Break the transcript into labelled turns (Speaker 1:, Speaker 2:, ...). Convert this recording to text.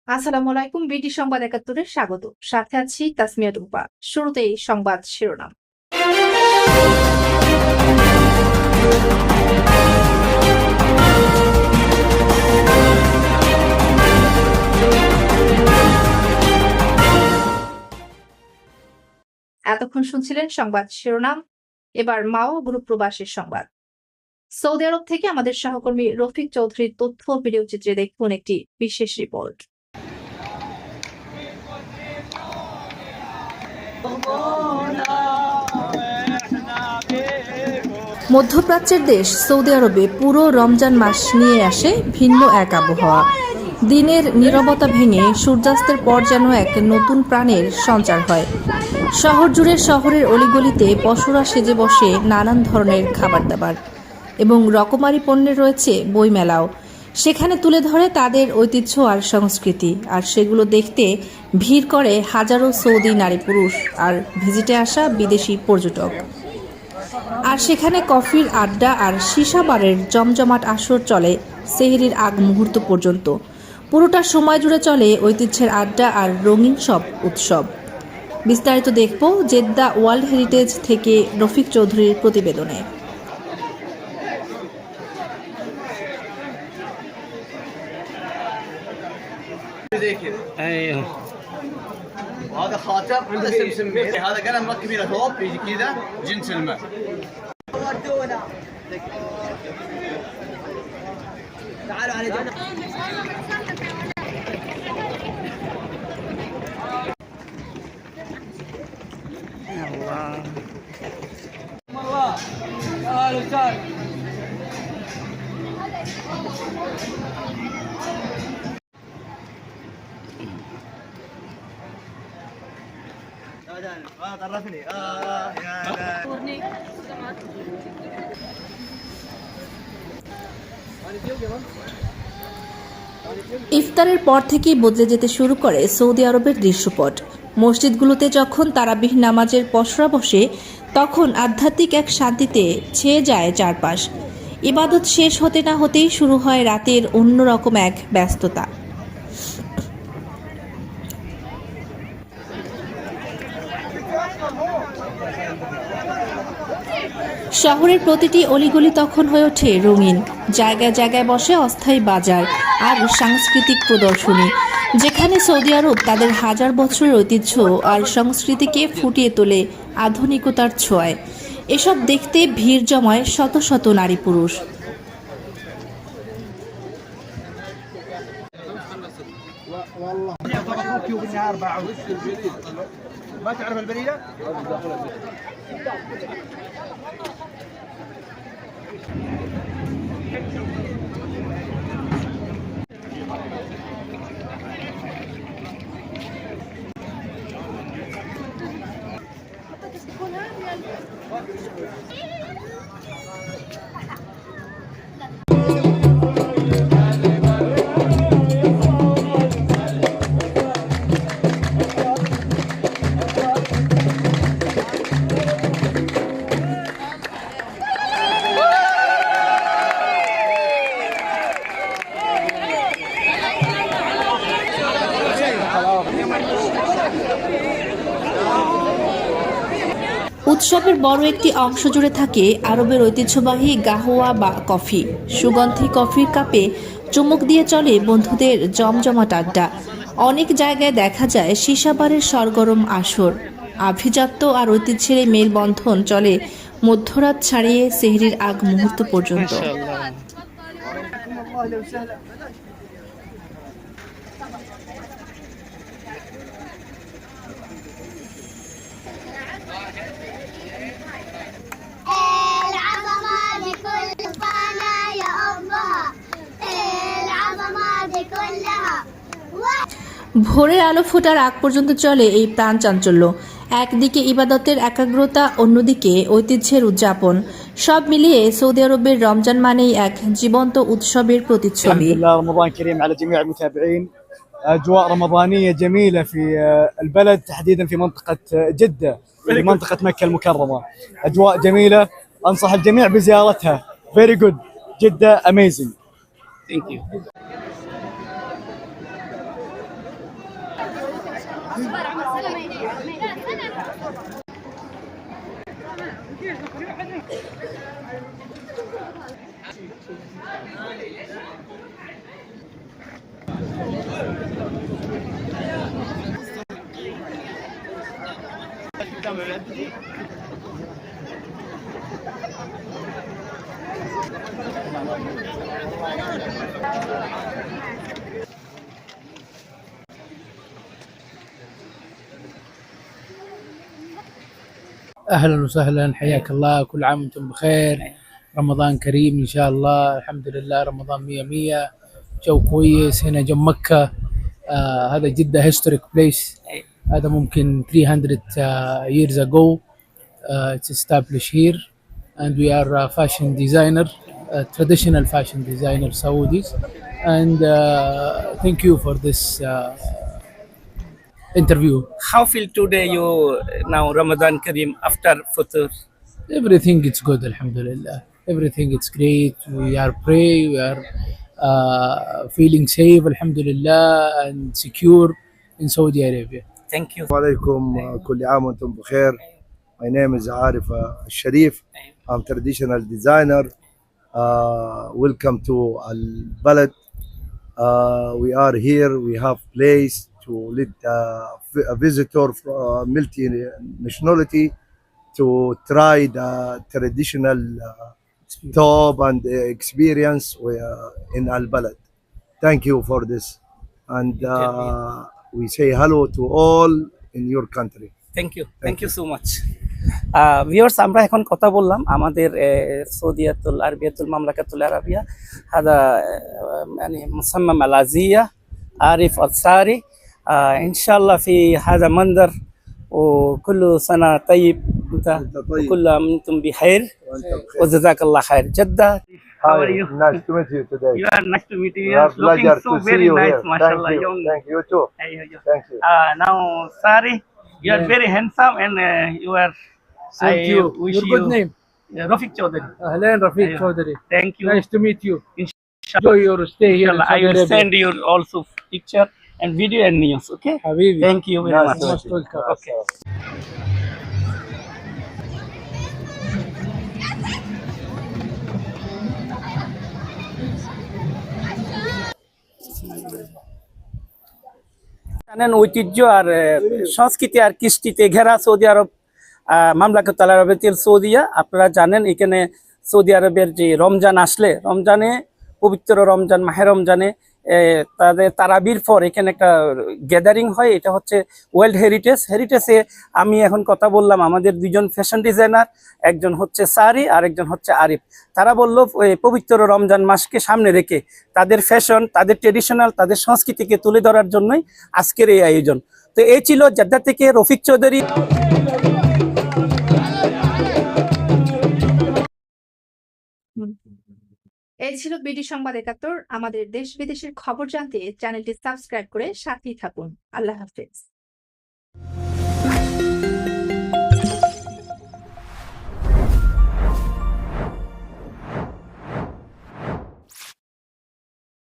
Speaker 1: আসসালামু আলাইকুম। বিডি সংবাদ ৭১-এর স্বাগত। সাথে আছি তাসমিয়া রূপা। শুরুতেই সংবাদ শিরোনাম। এতক্ষণ শুনছিলেন সংবাদ শিরোনাম। এবার মাও গ্রুপ প্রবাসীর সংবাদ। সৌদি আরব থেকে আমাদের সহকর্মী রফিক চৌধুরীর তথ্য ভিডিও চিত্রে দেখুন একটি বিশেষ রিপোর্ট। মধ্যপ্রাচ্যের দেশ সৌদি আরবে পুরো রমজান মাস নিয়ে আসে ভিন্ন এক আবহাওয়া। দিনের নীরবতা ভেঙে সূর্যাস্তের পর যেন এক নতুন প্রাণের সঞ্চার হয়। শহর জুড়ে শহরের অলিগলিতে পসরা সেজে বসে নানান ধরনের খাবার দাবার এবং রকমারি পণ্যের রয়েছে বইমেলাও। সেখানে তুলে ধরে তাদের ঐতিহ্য আর সংস্কৃতি, আর সেগুলো দেখতে ভিড় করে হাজারো সৌদি নারী পুরুষ আর ভিজিটে আসা বিদেশি পর্যটক। আর সেখানে কফির আড্ডা আর সীসা বারের জমজমাট আসর চলে সেহরির আগ মুহূর্ত পর্যন্ত। পুরোটা সময় জুড়ে চলে ঐতিহ্যের আড্ডা আর রঙিন সব উৎসব। বিস্তারিত দেখব জেদ্দা ওয়ার্ল্ড হেরিটেজ থেকে রফিক চৌধুরীর প্রতিবেদনে।
Speaker 2: هذا خاتم هذا سمسم هذا قلم مركبين له ثوب يجي كذا جنتلمان تعالوا على جنب الله تعالوا تعالوا طرفني يا
Speaker 1: ইফতারের পর থেকেই বদলে যেতে শুরু করে সৌদি আরবের দৃশ্যপট। মসজিদগুলোতে যখন তারাবিহ নামাজের পসরা বসে, তখন আধ্যাত্মিক এক শান্তিতে ছেয়ে যায় চারপাশ। ইবাদত শেষ হতে না হতেই শুরু হয় রাতের অন্যরকম এক ব্যস্ততা। শহরের প্রতিটি অলিগলি তখন হয়ে ওঠে রঙিন। জায়গায় জায়গায় বসে অস্থায়ী বাজার আর সাংস্কৃতিক প্রদর্শনী, যেখানে সৌদি আরব তাদের হাজার বছরের ঐতিহ্য আর সংস্কৃতিকে ফুটিয়ে তোলে আধুনিকতার ছোঁয়ায়। এসব দেখতে ভিড় জমায় শত শত নারী পুরুষ।
Speaker 2: ما تعرف البليله
Speaker 1: উৎসবের বড় একটি অংশ জুড়ে থাকে আরবের ঐতিহ্যবাহী গাহওয়া বা কফি। সুগন্ধি কফির কাপে চুমুক দিয়ে চলে বন্ধুদের জমজমাট আড্ডা। অনেক জায়গায় দেখা যায় সীসাবারের সরগরম আসর। আভিজাত্য আর ঐতিহ্যের এই মেলবন্ধন চলে মধ্যরাত ছাড়িয়ে সেহরির আগ মুহূর্ত পর্যন্ত। ভোরের আলো ফোটার আগ পর্যন্ত চলে এই প্রাণ চাঞ্চল্য। একদিকে ইবাদতের একাগ্রতা, অন্যদিকে ঐতিহ্যের উদযাপন। সব মিলিয়ে সৌদি আরবের রমজান মানেই এক জীবন্ত উৎসবের প্রতিচ্ছবি।
Speaker 2: رمضان كريم على جميع المتابعين. اجواء رمضانيه جميله في البلد، تحديدا في منطقه جده، في منطقه مكه المكرمه. اجواء جميله، انصح الجميع بزيارتها. Very good. جده amazing. Thank you.
Speaker 3: أهلا وسهلا، حياك الله. كل عام وأنتم بخير. رمضان كريم إن شاء الله. الحمد لله رمضان مية مية. جو كويس هنا جنب مكة. هذا جدة historic place. هذا ممكن 300 years ago it's established here, and we are fashion designer, traditional fashion designer Saudis, and thank you for this interview.
Speaker 4: How feel today you now Ramadan Kareem after Futur?
Speaker 3: Everything is good, alhamdulillah. Everything is great. We are pray. We are feeling safe, alhamdulillah, and secure in Saudi Arabia.
Speaker 4: Thank you.
Speaker 5: عليكم كل عام وانتم بخير. My name is Arif Sharif. I'm traditional designer. Welcome to Al Balad. We are here. We have place to let a visitor from multi nationality to try the traditional top and experience in Al Balad. Thank you for this, and we say hello to all in your country.
Speaker 4: Thank you so much. Viewers, আমরা এখন কথা বললাম আমাদের সৌদিয়াতুল আরবিয়াতুল মামলাকাতুল Arabia هذا يعني مصمم العزية عارف الساري. إن شاء الله في هذا منظر وكل سنة طيب وكل عام وأنتم بخير وجزاك الله خير. جدة. How are you?
Speaker 5: Nice to meet you today.
Speaker 4: You are nice to meet you.
Speaker 5: We are
Speaker 4: Looking
Speaker 5: pleasure
Speaker 4: so
Speaker 5: to see
Speaker 4: very
Speaker 5: you
Speaker 4: nice,
Speaker 5: here.
Speaker 4: mashallah.
Speaker 5: Thank you.
Speaker 4: Young.
Speaker 5: Thank you too. Thank you.
Speaker 4: Now, Sari, you are very handsome and you are.
Speaker 3: Thank you.
Speaker 4: Wish
Speaker 3: Your good name?
Speaker 4: Rafiq Chaudhary.
Speaker 3: Ahlan, Rafiq
Speaker 4: Aywa.
Speaker 3: Chaudhary.
Speaker 4: Thank you.
Speaker 3: Nice to meet you.
Speaker 4: Inshallah.
Speaker 3: Enjoy your stay here in
Speaker 4: Inshallah, I
Speaker 3: Saudi
Speaker 4: will
Speaker 3: Arabia.
Speaker 4: send you also picture and video and news. Okay.
Speaker 3: Habibi.
Speaker 4: Thank you very
Speaker 5: Nice
Speaker 4: much.
Speaker 5: to meet
Speaker 3: Most
Speaker 5: you.
Speaker 3: welcome.
Speaker 4: Okay. জানেন ঐতিহ্য আর সংস্কৃতি আর কৃষ্টিতে ঘেরা Saudi আরব মামলাকাতুল আরাবিয়াতুল সৌদিয়া। আপনারা জানেন এখানে Saudi আরবের যে রমজান আসলে রমজানে পবিত্র রমজান মাহে রমজানে তাদের তারাবির পর এখানে একটা গ্যাদারিং হয়। এটা হচ্ছে ওয়ার্ল্ড হেরিটেজে আমি এখন কথা বললাম আমাদের দুজন ফ্যাশন ডিজাইনার, একজন হচ্ছে সারি আর একজন হচ্ছে আরিফ। তারা বলল পবিত্র রমজান মাসকে সামনে রেখে তাদের ফ্যাশন, তাদের ট্রেডিশনাল, তাদের সংস্কৃতিকে তুলে ধরার জন্যই আজকের এই আয়োজন। তো এই ছিল জেদ্দা থেকে রফিক চৌধুরী।
Speaker 1: এই ছিল বিডি সংবাদ ৭১। আমাদের দেশ বিদেশের খবর জানতে চ্যানেলটি সাবস্ক্রাইব করে সাথেই থাকুন। আল্লাহ হাফেজ।